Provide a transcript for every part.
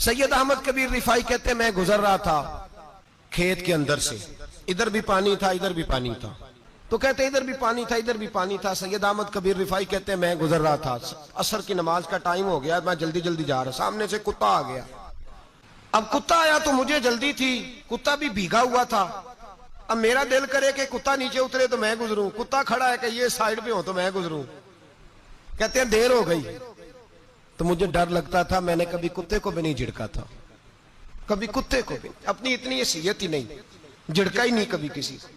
सैयद अहमद कबीर रिफाई कहते मैं गुजर रहा था खेत के अंदर से, इधर भी पानी था इधर भी पानी था, तो कहते इधर भी पानी था इधर भी पानी था। सैयद अहमद कबीर रिफाई कहते मैं गुजर रहा था, असर की नमाज का टाइम हो गया, मैं जल्दी जल्दी जा रहा, सामने से कुत्ता आ गया। अब कुत्ता आया तो मुझे जल्दी थी, कुत्ता भी भीगा हुआ था। अब मेरा दिल करे कि कुत्ता नीचे उतरे तो मैं गुजरूं, कुत्ता खड़ा है कि ये साइड पे हो तो मैं गुजरूं। कहते हैं देर हो गई तो मुझे डर लगता था, मैंने कभी कुत्ते को भी नहीं झिड़का था, कभी कुत्ते को भी, अपनी इतनी हैसियत ही नहीं, झिड़का ही नहीं कभी किसी को।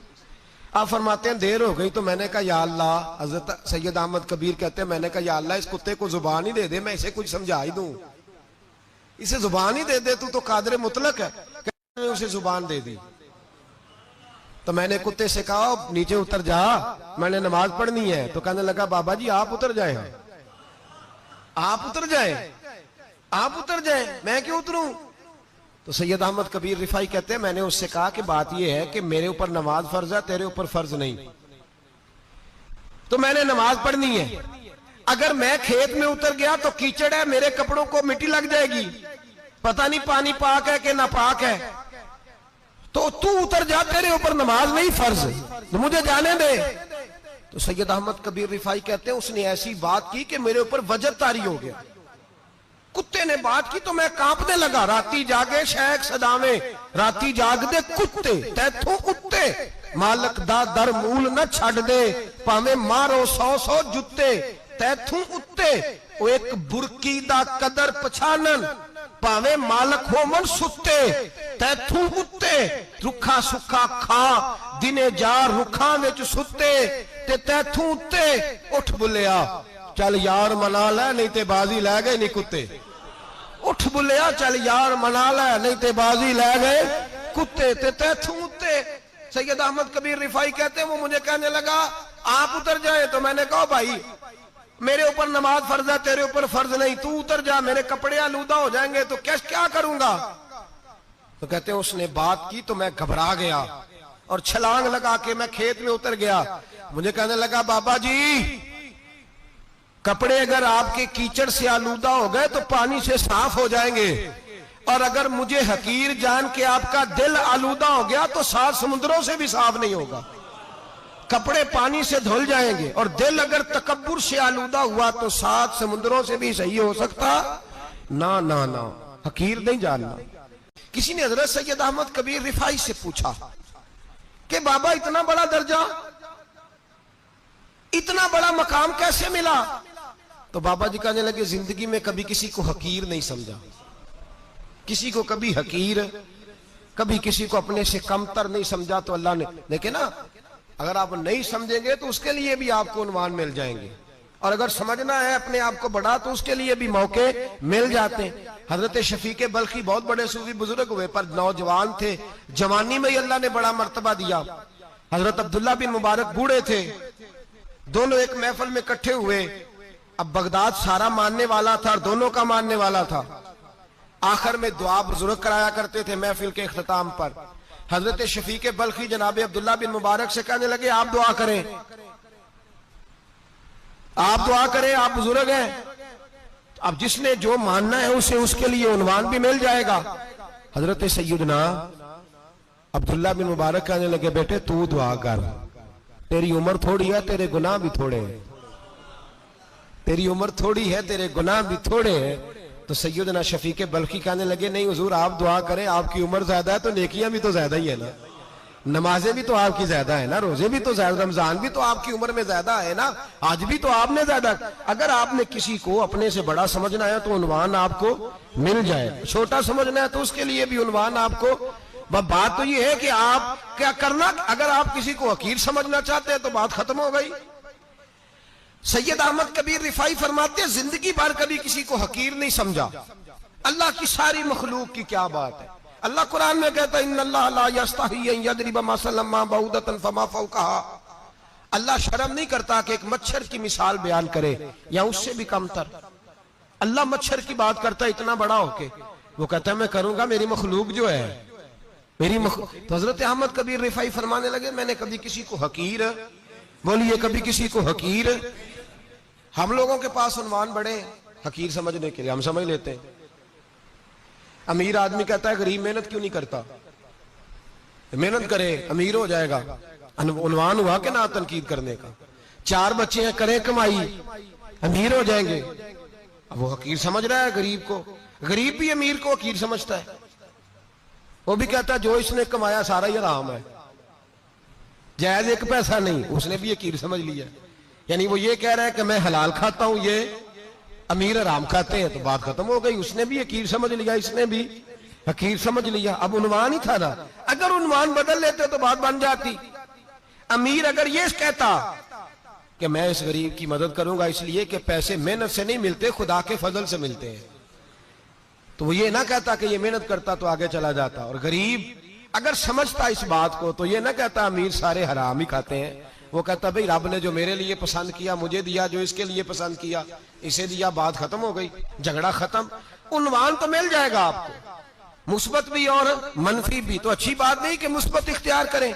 आप फरमाते हैं देर हो गई तो मैंने कहा या अल्लाह, हजरत सैयद अहमद कबीर कहते हैं मैंने कहा या अल्लाह इस कुत्ते को जुबान ही दे दे, मैं इसे कुछ समझा ही दूं, इसे जुबान ही दे दे, तू तो कादर मुतलक है। मैंने उसे जुबान दे दी तो मैंने कुत्ते से कहा नीचे उतर जा, मैंने नमाज पढ़नी है। तो कहने लगा बाबा जी आप उतर जाए, आप उतर जाए, आप उतर जाए, मैं क्यों उतरूं? तो सैयद अहमद कबीर रिफाई कहते हैं मैंने उससे कहा कि बात यह है कि मेरे ऊपर नमाज फर्ज है, तेरे ऊपर फर्ज नहीं, तो मैंने नमाज पढ़नी है। अगर मैं खेत में उतर गया तो कीचड़ है, मेरे कपड़ों को मिट्टी लग जाएगी, पता नहीं पानी पाक है कि नापाक है, तो तू उतर जा, तेरे ऊपर नमाज नहीं फर्ज, तो मुझे जाने दे। तो सैयद अहमद कबीर रिफाई कहते हैं उसने ऐसी बात की कि मेरे ऊपर वजह तारी हो गया। कुत्ते ने बात की तो मैं कांपने लगा। राती जागे शेख सदावे, राती जाग दे कुत्ते, तैथों कुत्ते मालक दा दर मूल न छड़ दे, भावे मारो 100 जुत्ते, तैथों उत्ते वो एक बुरकी दा कदर पछानन, भावे मालक हो मन सुत्ते, तैथों उत्ते रुखा सुखा खा, दिने जा रुखा विच सुत्ते, ते तैथों उत्ते उठ बुलिया चल यार मना ले नहीं ते बाजी लै गए नहीं कुत्ते, उठ बुलिया चल यार मना ले नहीं ते बाजी लै गए कुत्ते, ते तैथों उत्ते। सैयद अहमद कबीर रिफाई कहते हैं वो मुझे कहने लगा आप उतर जाए, तो मैंने कहा भाई मेरे ऊपर नमाज फर्ज है, तेरे ऊपर फर्ज नहीं, तू उतर जा, मेरे कपड़े आलूदा हो जाएंगे तो क्या करूंगा? तो कहते हैं उसने बात की तो मैं घबरा गया और छलांग लगा के मैं खेत में उतर गया। मुझे कहने लगा बाबा जी कपड़े अगर आपके कीचड़ से आलूदा हो गए तो पानी से साफ हो जाएंगे, और अगर मुझे हकीर जान के आपका दिल आलूदा हो गया तो 7 समुद्रों से भी साफ नहीं होगा, कपड़े पानी से धुल जाएंगे, और दिल अगर तकब्बुर से आलूदा हुआ तो 7 समुद्रों से भी सही हो सकता ना ना ना, हकीर नहीं जानना। किसी ने हजरत सैयद अहमद कबीर रिफाई से पूछा कि बाबा इतना बड़ा दर्जा, इतना बड़ा मकाम कैसे मिला? तो बाबा जी कहने लगे जिंदगी में कभी किसी को हकीर नहीं समझा, किसी को कभी हकीर, कभी किसी को अपने से कमतर नहीं समझा। तो अल्लाह ने देखे ना, अगर आप नहीं समझेंगे तो उसके लिए भी आपको उन्वान मिल जाएंगे, और अगर समझना है अपने आप को बड़ा तो उसके लिए भी मौके मिल जाते हैं। हजरत शफीक बल्खी बहुत बड़े सूफी बुजुर्ग हुए पर नौजवान थे, जवानी में ही अल्लाह ने बड़ा मर्तबा दिया। हजरत अब्दुल्ला बिन मुबारक बूढ़े थे, दोनों एक महफिल में इकट्ठे हुए। अब बगदाद सारा मानने वाला था और दोनों का मानने वाला था। आखिर में दुआ बुजुर्ग कराया करते थे महफिल के इख्तिताम पर। हजरत शफीक बल्खी जनाब अब्दुल्ला बिन मुबारक से कहने लगे आप दुआ करें, आप दुआ करें, आप बुजुर्ग हैं, अब जिसने जो मानना है उसे उसके लिए उन्वान भी मिल जाएगा। हजरत सैयदना अब्दुल्ला बिन मुबारक कहने लगे बेटे तू दुआ कर, तेरी उम्र थोड़ी है, तेरे गुनाह भी थोड़े हैं, तेरी उम्र थोड़ी है, तेरे गुनाह भी थोड़े हैं। तो सैयदना शफीक बल्खी कहने लगे नहीं हुजूर आप दुआ करें, आपकी उम्र ज्यादा है तो नेकियां भी तो ज्यादा ही है ना, नमाजें भी तो आपकी ज्यादा है ना, रोजे भी तो ज्यादा, रमजान भी तो आपकी उम्र में ज्यादा है ना, आज भी तो आपने ज्यादा। अगर आपने किसी को अपने से बड़ा समझना है तो उन्वान आपको मिल जाए, छोटा समझना है तो उसके लिए भी उन्वान आपको। बात तो ये है कि आप क्या करना, अगर आप किसी को हकीर समझना चाहते हैं तो बात खत्म हो गई। सैयद अहमद कबीर रिफाई फरमाते हैं जिंदगी भर कभी किसी को हकीर नहीं समझा। अल्लाह की सारी मखलूक की क्या बात है, अल्लाह कुरान में कहता है इन्नल्लाह ला यस्तही अन यदरिब मसलन मा बऊदतन फमा फौकहा, अल्लाह शर्म नहीं करता कि एक मच्छर की मिसाल बयान करे या उससे भी कमतर। अल्लाह मच्छर की बात करता है इतना बड़ा होके, वो कहता है मैं करूंगा, मेरी मखलूक जो है मेरी तो हजरत अहमद कबीर रिफाई फरमाने लगे मैंने कभी किसी को हकीर, बोलिए कभी किसी को हकीर। हम लोगों के पास उन्वान बड़े हकीर समझने के लिए, हम समझ लेते हैं। अमीर आदमी कहता है गरीब मेहनत क्यों नहीं करता, मेहनत करे अमीर हो जाएगा। उन्वान हुआ कि ना तनकीद करने का। 4 बच्चे हैं, करें कमाई, अमीर हो जाएंगे। अब वो हकीर समझ रहा है गरीब को, गरीब भी अमीर को हकीर समझता है। वो भी कहता है जो इसने कमाया सारा ही हराम है, जायज एक पैसा नहीं, उसने भी हकीर समझ लिया। यानी वो ये कह रहा है कि मैं हलाल खाता हूं, ये अमीर हराम खाते हैं, तो बात खत्म हो गई। उसने भी हकीर समझ लिया, इसने भी हकीर समझ लिया। अब उन्वान ही था ना, अगर उन्वान बदल लेते तो बात बन जाती। अमीर अगर ये कहता कि मैं इस गरीब की मदद करूंगा इसलिए कि पैसे मेहनत से नहीं मिलते, खुदा के फजल से मिलते हैं, तो वो ये ना कहता कि ये मेहनत करता तो आगे चला जाता। और गरीब अगर समझता इस बात को तो ये ना कहता अमीर सारे हराम ही खाते हैं। वो कहता भाई रब ने जो मेरे लिए पसंद किया मुझे दिया, जो इसके लिए पसंद किया इसे दिया, बात खत्म हो गई, झगड़ा खत्म। उन्वान तो मिल जाएगा आपको, मुस्बत भी और मनफी भी। तो अच्छी बात नहीं कि मुस्बत इख्तियार करें,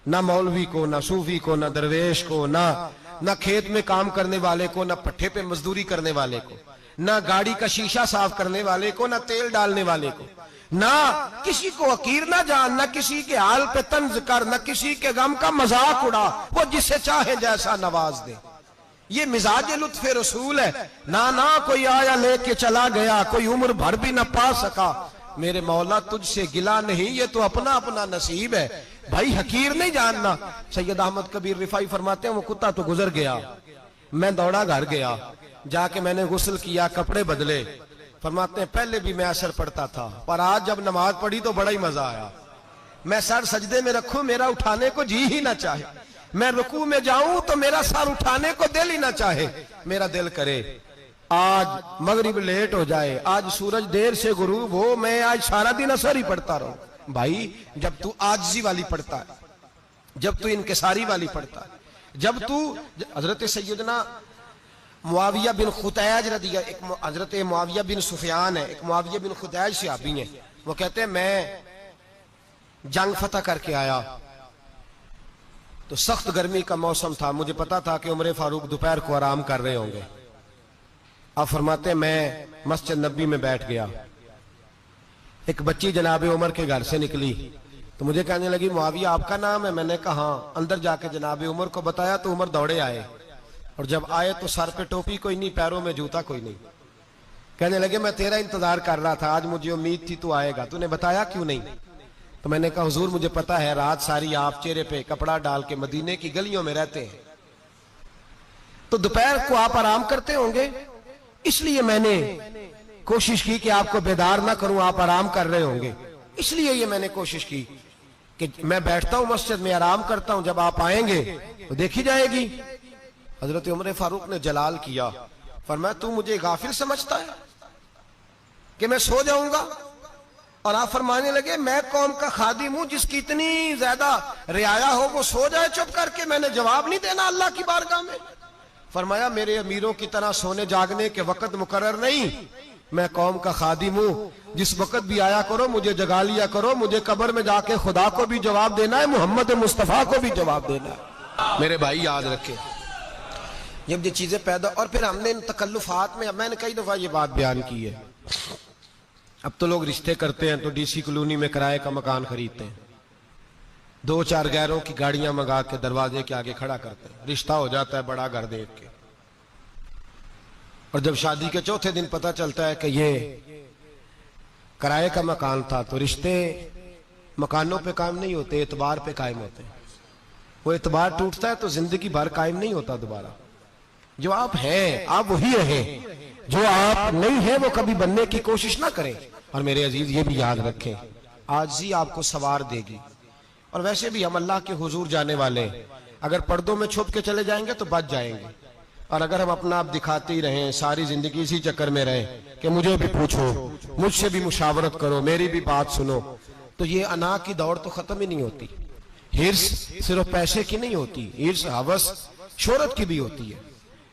ना मौलवी को, ना सूफी को, ना दरवेश को, ना खेत में काम करने वाले को, ना पट्टे पे मजदूरी करने वाले को, ना गाड़ी का शीशा साफ करने वाले को, ना तेल डालने वाले को, ना किसी को हकीर ना जान, ना किसी के हाल पे तंज कर, ना किसी के गम का मजाक उड़ा, वो जिसे चाहे जैसा नवाज दे। ये मिजाज लुत्फ रसूल है। ना कोई आया लेके चला गया, कोई उम्र भर भी ना पा सका। मेरे मौला तुझसे गिला नहीं, ये तो अपना अपना नसीब है। भाई हकीर नहीं जानना। सैयद अहमद कबीर रिफाई फरमाते हैं वो कुत्ता तो गुजर गया, मैं दौड़ा घर गया, जाके मैंने गुस्ल किया, कपड़े बदले। फरमाते हैं पहले भी मैं असर पढ़ता था, पर आज जब नमाज पढ़ी तो बड़ा ही मजा आया। मैं सर सजदे में रखूं, मेरा उठाने को जी ही ना चाहे। मैं रुकू में जाऊं तो मेरा सर उठाने को दिल ही ना चाहे। मेरा दिल करे आज मगरिब लेट हो जाए, आज सूरज देर से गुरूब हो, मैं आज सारा दिन असर ही पढ़ता रहूं। भाई जब तू आजिज़ी वाली पढ़ता है, जब तू इनकिसारी वाली पढ़ता है, जब तू हजरत सैयदना मुआविया बिन खुतैज रदिया, एक हजरत मुआविया बिन सुफियान है, एक मुआविया बिन खुतैज सहाबी हैं। वो कहते हैं मैं जंग फतह करके आया तो सख्त गर्मी का मौसम था, मुझे पता था कि उमर फारूक दोपहर को आराम कर रहे होंगे। आप फरमाते मैं मस्जिद नबी में बैठ गया, एक बच्ची जनाब उमर के घर से निकली तो मुझे कहने लगी मुआविया आपका नाम है? मैंने कहा हाँ। अंदर जाके जनाब उमर को बताया तो उमर दौड़े आए, और जब आए तो सर पे टोपी कोई नहीं, पैरों में जूता कोई नहीं। कहने लगे मैं तेरा इंतजार कर रहा था, आज मुझे उम्मीद थी तू आएगा, तूने बताया क्यों नहीं? तो मैंने कहा हुजूर मुझे पता है रात सारी आप चेहरे पे कपड़ा डाल के मदीने की गलियों में रहते हैं, तो दोपहर को आप आराम करते होंगे, इसलिए मैंने कोशिश की कि आपको बेदार ना करूं, आप आराम कर रहे होंगे, इसलिए ये मैंने कोशिश की कि मैं बैठता हूं मस्जिद में आराम करता हूं, जब आप आएंगे तो देखी जाएगी। हजरत उमर फारूक ने जलाल किया, फरमाया तू मुझे गाफिल समझता है कि मैं सो जाऊंगा? और आप फरमाने लगे मैं कौम का खादिम हूं जिसकी इतनी ज्यादा रियाया हो वो सो जाए चुप करके, मैंने जवाब नहीं देना अल्लाह की बारगाह में? फरमाया मेरे अमीरों की तरह सोने जागने के वक्त मुकर्रर नहीं, मैं कौम का खादिम हूं, जिस वक्त भी आया करो मुझे जगा लिया करो, मुझे कब्र में जाके खुदा को भी जवाब देना है, मोहम्मद मुस्तफा को भी जवाब देना है। मेरे भाई याद रखे जब ये चीजें पैदा, और फिर हमने इन तकल्लुफात में, मैंने कई दफा ये बात बयान की है, अब तो लोग रिश्ते करते हैं तो डीसी कॉलोनी में किराए का मकान खरीदते हैं, 2-4 गैरों की गाड़ियां मंगा के दरवाजे के आगे खड़ा करते हैं, रिश्ता हो जाता है बड़ा घर देख के, और जब शादी के चौथे दिन पता चलता है कि ये किराए का मकान था, तो रिश्ते मकानों पे कायम नहीं होते, एतबार पे कायम होते हैं। वो एतबार टूटता है तो जिंदगी भर कायम नहीं होता दोबारा। जो आप हैं आप वही रहें, जो आप नहीं है वो कभी बनने की कोशिश ना करें। और मेरे अजीज ये भी याद रखें आजिज़ी आपको सवार देगी, और वैसे भी हम अल्लाह के हुजूर जाने वाले, अगर पर्दों में छुप के चले जाएंगे तो बच जाएंगे, और अगर हम अपना आप दिखाते ही रहें, सारी जिंदगी इसी चक्कर में रहें कि मुझे भी पूछो, मुझसे भी मुशावरत करो, मेरी भी बात सुनो, तो ये अना की दौड़ तो खत्म ही नहीं होती। हिर्स सिर्फ पैसे की नहीं होती, हिर्स हवस शोहरत की भी होती है।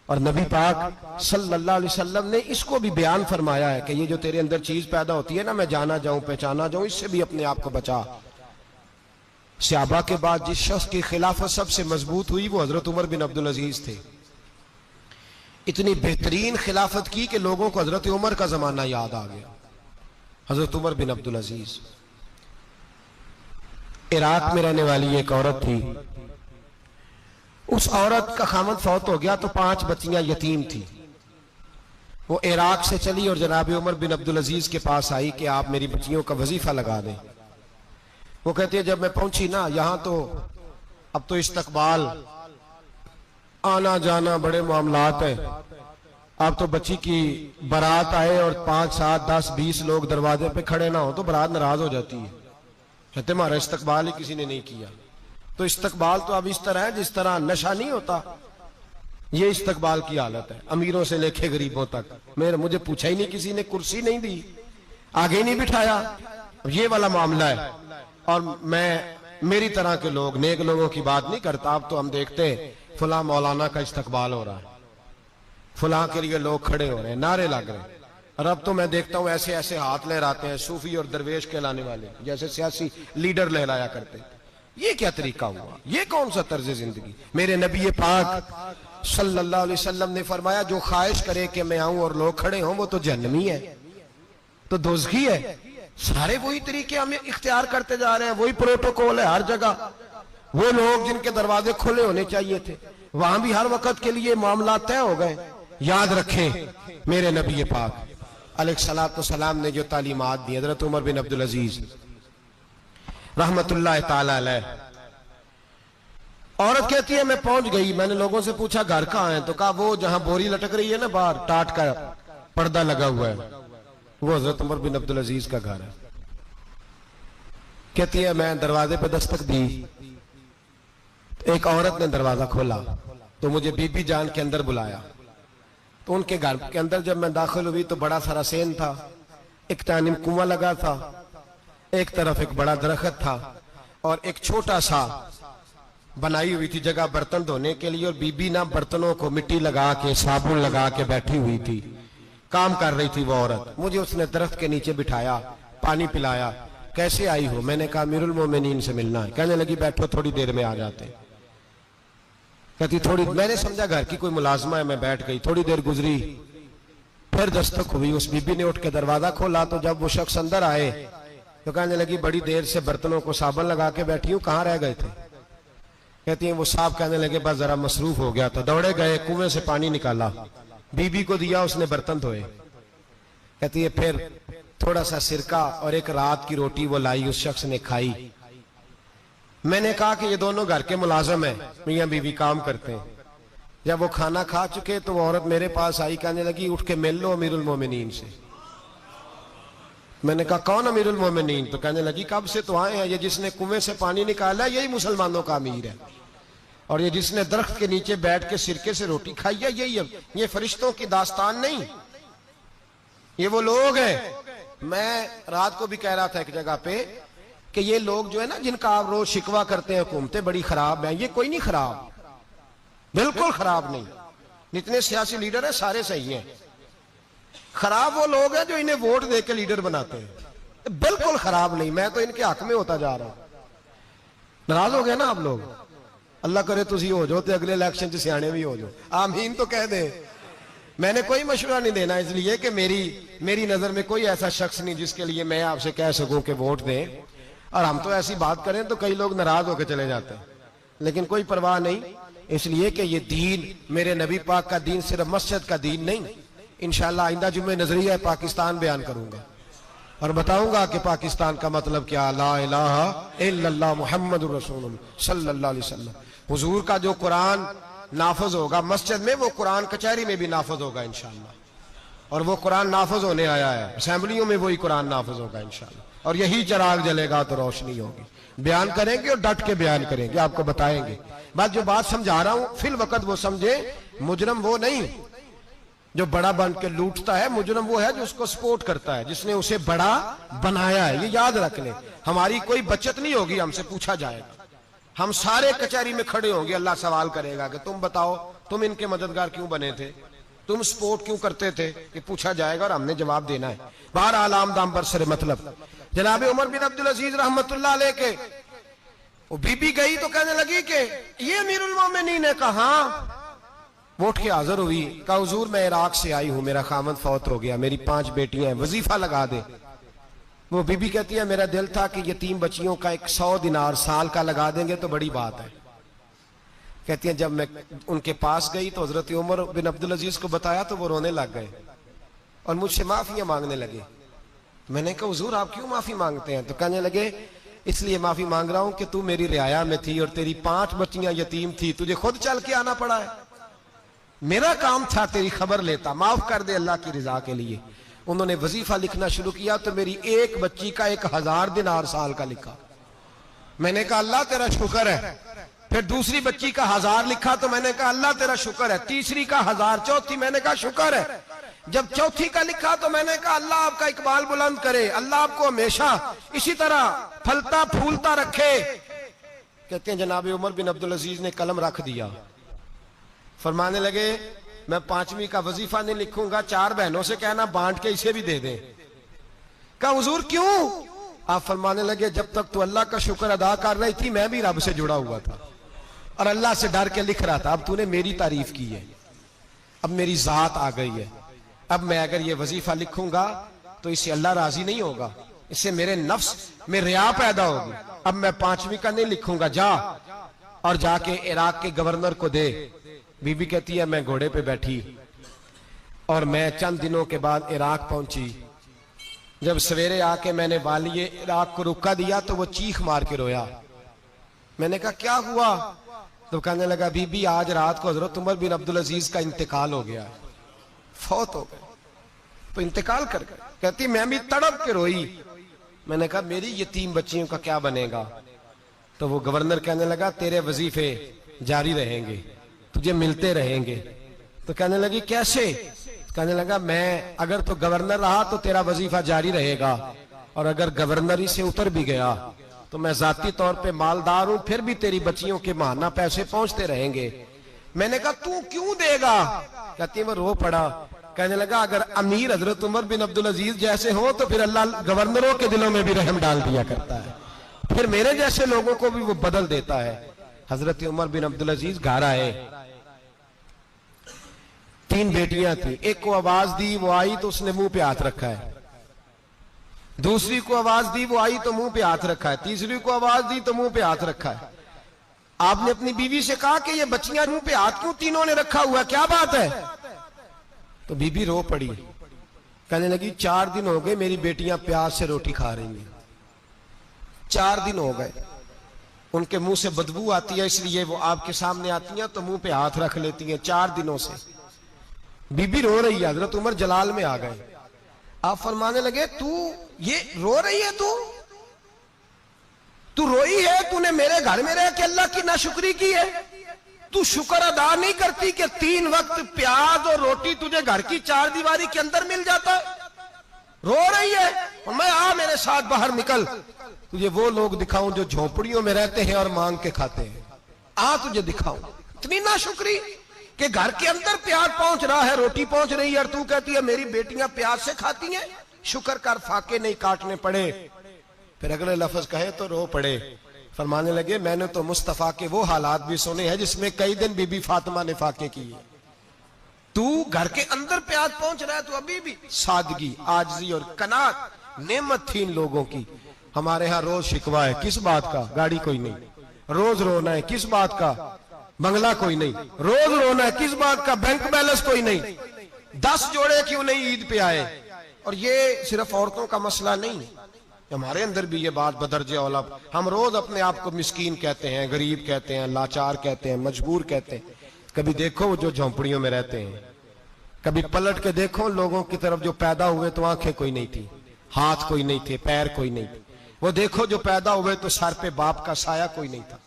और नबी पाक सल्लल्लाहु अलैहि वसल्लम ने इसको भी बयान फरमाया है कि ये जो तेरे अंदर चीज पैदा होती है ना, मैं जाना जाऊं पहचाना जाऊं, इससे भी अपने आप को बचा। सहाबा के बाद जिस शख्स की खिलाफत सबसे मजबूत हुई वो हजरत उमर बिन अब्दुल अजीज थे। इतनी बेहतरीन खिलाफत की कि लोगों को हजरत उमर का जमाना याद आ गया। हजरत उमर बिन अब्दुल अजीज, इराक में रहने वाली एक औरत थी। उस औरत का खामद फौत हो गया तो 5 बच्चियां यतीम थी। वो इराक से चली और जनाब उमर बिन अब्दुल अजीज के पास आई कि आप मेरी बच्चियों का वजीफा लगा दें। वो कहती है जब मैं पहुंची ना, यहां तो अब तो इस्तकबाल, आना जाना बड़े मामलात हैं। अब तो बच्ची की बारात आए और 5, 7, 10, 20 लोग दरवाजे पे खड़े ना हो तो बारात नाराज हो जाती है, कहते हमारा इस्तकबाल ही किसी ने नहीं किया। तो इस्तकबाल तो अब इस तरह है जिस तरह नशा नहीं होता, ये इस्तकबाल की हालत है, अमीरों से लेके गरीबों तक। मुझे पूछा ही नहीं किसी ने, कुर्सी नहीं दी, आगे नहीं बिठाया, ये वाला मामला है। और मैं मेरी तरह के लोग, नेक लोगों की बात नहीं करता। अब तो हम देखते हैं फुला मौलाना का इस्तकबाल हो रहा है, फुला के लिए लोग खड़े हो रहे हैं, नारे लग रहे हैं। और अब तो मैं देखता हूं ऐसे ऐसे हाथ लहराते हैं सूफी और दरवेश कहलाने वाले, जैसे सियासी लीडर लहराया करते। ये क्या तरीका हुआ? ये कौन सा तर्ज जिंदगी? मेरे नबी पाक सल्लल्लाहु अलैहि वसल्लम ने फरमाया जो ख्वाहिश करे कि मैं आऊं और लोग खड़े हों वो तो जहन्नमी है, तो दोज़खी है। सारे वही तरीके हम इख्तियार करते जा रहे हैं, वही प्रोटोकॉल है हर जगह। वो लोग जिनके दरवाजे खुले होने चाहिए थे, वहां भी हर वक्त के लिए मामला तय हो गए। याद रखें मेरे नबी पाक अलैहिस्सलातु वस्सलाम ने जो तालीमात दी, हज़रत उमर बिन अब्दुल अजीज रहमतुल्लाह ताला अलैह। औरत कहती है मैं पहुंच गई, मैंने लोगों से पूछा घर कहां है, तो कहा वो जहां बोरी लटक रही है ना बाहर, टाट का पर्दा लगा हुआ है, वो हजरत उमर बिन अब्दुल अजीज का घर है। कहती है मैं दरवाजे पर दस्तक दी, एक औरत ने दरवाजा खोला तो मुझे बीबी जान के अंदर बुलाया। तो उनके घर के अंदर जब मैं दाखिल हुई तो बड़ा सारा सेन था, एक जानिब कुआं लगा था, एक तरफ एक बड़ा दरख्त था और एक छोटा सा बनाई हुई थी जगह बर्तन धोने के लिए। और बीबी ना बर्तनों को मिट्टी लगा के साबुन लगा के बैठी हुई थी, काम कर रही थी वो औरत। मुझे उसने दरख्त के नीचे बिठाया, पानी पिलाया। कैसे आई हो? मैंने कहा अमीरुल मोमिनीन से मिलना है। कहने लगी बैठो थोड़ी देर में आ जाते। कहती थोड़ी, मैंने समझा घर की कोई मुलाजमा है, मैं बैठ गई। थोड़ी देर गुजरी, फिर दस्तक हुई, उस बीबी ने उठ के दरवाजा खोला। तो जब वो शख्स अंदर आए तो कहने लगी बड़ी देर से बर्तनों को साबुन लगा के बैठी हूं, कहाँ रह गए थे? कहती है वो साहब कहने लगे बस जरा मसरूफ हो गया, तो दौड़े गए, कुएं से पानी निकाला, बीबी को दिया, उसने बर्तन धोए। कहती है फिर थोड़ा सा सिरका और एक रात की रोटी वो लाई, उस शख्स ने खाई। मैंने कहा कि ये दोनों घर के मुलाजम है, मियां बीवी काम करते हैं। जब वो खाना खा चुके तो वो औरत मेरे पास आई, कहने लगी उठ के मिल लो अमीरुल मोमिनीन से। मैंने कहा कौन अमीरुल मोमिनीन? तो कहने लगी कब से तो आए हैं, ये जिसने कुएं से पानी निकाला यही मुसलमानों का अमीर है, और ये जिसने दरख्त के नीचे बैठ के सिरके से रोटी खाई है यही। ये फरिश्तों की दास्तान नहीं, ये वो लोग हैं। मैं रात को भी कह रहा था एक जगह पे कि ये लोग जो है ना जिनका आप रोज शिकवा करते हैं हुकूमतें बड़ी खराब हैं, ये कोई नहीं खराब, बिल्कुल खराब नहीं। जितने सियासी लीडर हैं सारे सही हैं। खराब वो लोग हैं जो इन्हें वोट दे के लीडर बनाते हैं, बिल्कुल खराब नहीं। मैं तो इनके हक में होता जा रहा हूं। नाराज हो गए ना आप लोग? अल्लाह करे तुसी हो जाओ तो अगले इलेक्शन च सियाने भी हो जाओ, आमीन तो कह दे। मैंने कोई मशवरा नहीं देना, इसलिए कि मेरी नजर में कोई ऐसा शख्स नहीं जिसके लिए मैं आपसे कह सकूं कि वोट दें। और हम तो ऐसी बात करें तो कई लोग नाराज होकर चले जाते हैं, लेकिन कोई परवाह नहीं, इसलिए कि ये दीन मेरे नबी पाक का दीन सिर्फ मस्जिद का दीन नहीं। इंशाअल्लाह आइंदा जुम्मे नजरिया पाकिस्तान बयान करूंगा और बताऊंगा कि पाकिस्तान का मतलब क्या, ला इलाहा इल्लल्लाह मुहम्मदुर रसूलुल्लाह सल्लल्लाहु अलैहि वसल्लम। हुजूर का जो कुरान नाफज होगा मस्जिद में, वो कुरान कचहरी में भी नाफज होगा इंशाअल्लाह। और वो कुरान नाफज होने आया है, असेंबलियों में वही कुरान नाफज होगा इंशाअल्लाह। और यही चिराग जलेगा तो रोशनी होगी। बयान करेंगे और डट के बयान करेंगे, आपको बताएंगे। बात जो बात समझा रहा हूं फिल वक्त वो समझे, मुजरम वो नहीं जो बड़ा बन के लूटता है, मुजरम वो है जो उसको सपोर्ट करता है, जिसने उसे बड़ा बनाया है। ये याद रख ले, हमारी कोई बचत नहीं होगी, हमसे पूछा जाएगा। हम सारे कचहरी में खड़े होंगे, अल्लाह सवाल करेगा कि तुम बताओ तुम इनके मददगार क्यों बने थे, तुम सपोर्ट क्यों करते थे, ये पूछा जाएगा और हमने जवाब देना है। बहरहाल आम दाम पर सर मतलब जनाब उमर बिन अब्दुल अजीज रहमतुल्लाह अलैह के वो बीबी गई तो कहने लगी कि ये अमीरुल मोमिनीन ने कहा, वो उठ के हाजिर हुई, कहा हुजूर मैं इराक से आई हूं, मेरा खामद फौत हो गया, मेरी 5 बेटियां हैं, वजीफा लगा दे। वो बीबी कहती है मेरा दिल था कि यतीम बच्चियों का 100 दिनार साल का लगा देंगे तो बड़ी बात है। कहती है जब मैं उनके पास गई तो हजरत उमर बिन अब्दुल अजीज को बताया तो वो रोने लग गए और मुझसे माफियां मांगने लगे। मैंने कहा हुजूर आप क्यों माफी मांगते हैं? तो कहने लगे इसलिए माफी मांग रहा हूं कि तू मेरी रियाया में थी और तेरी 5 बच्चियां यतीम थी, तुझे खुद चल के आना पड़ा है। मेरा काम था तेरी खबर लेता, माफ कर दे अल्लाह की रिजा के लिए। उन्होंने वजीफा लिखना शुरू किया तो मेरी एक बच्ची का 1000 दिनार साल का लिखा। मैंने कहा अल्लाह तेरा शुक्र है। फिर दूसरी बच्ची का 1000 लिखा तो मैंने कहा अल्लाह तेरा शुक्र है। तीसरी का 1000, चौथी मैंने कहा शुक्र है। जब चौथी का लिखा तो मैंने कहा अल्लाह आपका इकबाल बुलंद करे, अल्लाह आपको हमेशा इसी तरह फलता फूलता रखे। कहते हैं जनाब उमर बिन अब्दुल अजीज ने कलम रख दिया, फरमाने लगे मैं 5वीं का वजीफा नहीं लिखूंगा, 4 बहनों से कहना बांट के इसे भी दे दें। कहा हुजूर क्यों? आप फरमाने लगे जब तक तू अल्लाह का शुक्र अदा कर रही थी मैं भी रब से जुड़ा हुआ था और अल्लाह से डर के लिख रहा था। अब तूने मेरी तारीफ की है, अब मेरी जात आ गई है। अब मैं अगर ये वजीफा लिखूंगा तो इससे अल्लाह राजी नहीं होगा, इससे मेरे नफ्स में रिया पैदा होगी। अब मैं 5वीं का नहीं लिखूंगा, जा और जाके इराक के गवर्नर को दे। बीबी कहती है मैं घोड़े पे बैठी और मैं चंद दिनों के बाद इराक पहुंची। जब सवेरे आके मैंने वालिए इराक को रुका दिया तो वो चीख मार के रोया। मैंने कहा क्या हुआ? तो कहने लगा बीबी आज रात को हजरत उमर बिन अब्दुल अजीज का इंतकाल हो गया, फौत हो गए, तो इंतकाल कर गए। कहती मैं भी तड़प के रोई। मैंने कहा मेरी यतीम बच्चियों का क्या बनेगा? तो वो गवर्नर कहने लगा तेरे वजीफे जारी रहेंगे, तुझे मिलते रहेंगे। तो कहने लगी कैसे? कहने लगा मैं अगर तो गवर्नर रहा तो तेरा वजीफा जारी रहेगा और अगर गवर्नरी से उतर भी गया तो मैं जाती तौर पे मालदार हूं, फिर भी तेरी बच्चियों के माहाना पैसे पहुंचते रहेंगे। मैंने कहा तू क्यों देगा? कहती है वो रो पड़ा। कहने लगा अगर अमीर हजरत उमर बिन अब्दुल अजीज जैसे हो तो फिर अल्लाह गवर्नरों के दिलों में भी रहम डाल दिया करता है, फिर मेरे जैसे लोगों को भी वो बदल देता है। हजरत उमर बिन अब्दुल अजीज घर आए, 3 बेटियां थी। एक को आवाज दी वो आई तो उसने मुंह पे हाथ रखा है, दूसरी को आवाज दी वो आई तो मुंह पे हाथ रखा है, तीसरी को आवाज दी तो मुंह पे हाथ रखा है। आपने अपनी बीवी से कहा कि ये बच्चियां मुंह पे हाथ क्यों तीनों ने रखा हुआ, क्या बात है? तो बीबी रो पड़ी, कहने लगी 4 दिन हो गए मेरी बेटियां प्यास से रोटी खा रही हैं, 4 दिन हो गए, उनके मुंह से बदबू आती है इसलिए वो आपके सामने आती हैं तो मुंह पे हाथ रख लेती हैं 4 दिनों से। बीबी रो रही है, हजरत उमर जलाल में आ गए। आप फरमाने लगे तू ये रो रही है, तू रोई है, तूने मेरे घर में रह के अल्लाह की नाशुक्री की है, तू शुक्र अदा नहीं करती कि 3 वक्त प्याज और रोटी तुझे घर की 4 दीवारी के अंदर मिल जाता? रो रही है और मैं आ मेरे साथ बाहर निकल, तुझे वो लोग दिखाऊं जो झोपड़ियों में रहते हैं और मांग के खाते हैं, आ तुझे दिखाऊं। इतनी नाशुक्री कि घर के अंदर प्याज पहुंच रहा है, रोटी पहुंच रही है और तू कहती है मेरी बेटियां प्याज से खाती हैं, शुक्र कर फाके नहीं काटने पड़े। फिर अगले लफ्ज कहे तो रो पड़े। फरमाने लगे मैंने तो मुस्तफा के वो हालात भी सुने हैं जिसमें कई दिन बीबी फातिमा ने फाके किए, तू घर के अंदर प्याज पहुंच रहा है, तू अभी भी। सादगी, आजिज़ी और कनात नेमत थी इन लोगों की। हमारे यहाँ रोज शिकवा है, किस बात का? गाड़ी कोई नहीं। रोज रोना है, किस बात का? बंगला कोई नहीं। रोज रोना है, किस बात का? बैंक बैलेंस कोई नहीं। 10 जोड़े क्यों नहीं ईद पे आए? और ये सिर्फ औरतों का मसला नहीं, हमारे अंदर भी ये बात बदरजे औला। हम रोज अपने आप को मिस्कीन कहते हैं, गरीब कहते हैं, लाचार कहते हैं, मजबूर कहते हैं। कभी देखो जो झोंपड़ियों में रहते हैं, कभी पलट के देखो लोगों की तरफ जो पैदा हुए तो आंखें कोई नहीं थी, हाथ कोई नहीं थे, पैर कोई नहीं थे। वो देखो जो पैदा हुए तो सर पे बाप का साया कोई नहीं था।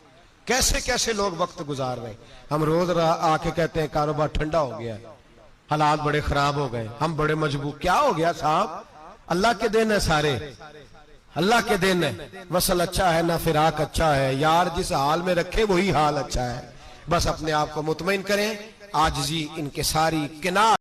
कैसे कैसे लोग वक्त गुजार रहे। हम रोज आके कहते हैं कारोबार ठंडा हो गया, हालात बड़े खराब हो गए, हम बड़े मजबूर। क्या हो गया साहब? अल्लाह के दिन है सारे, अल्लाह के दिन है। वसल अच्छा है ना फिराक अच्छा है, यार जिस हाल में रखे वही हाल अच्छा है। बस अपने आप को मुतमईन करें, आजिज़ी इनके सारी किनार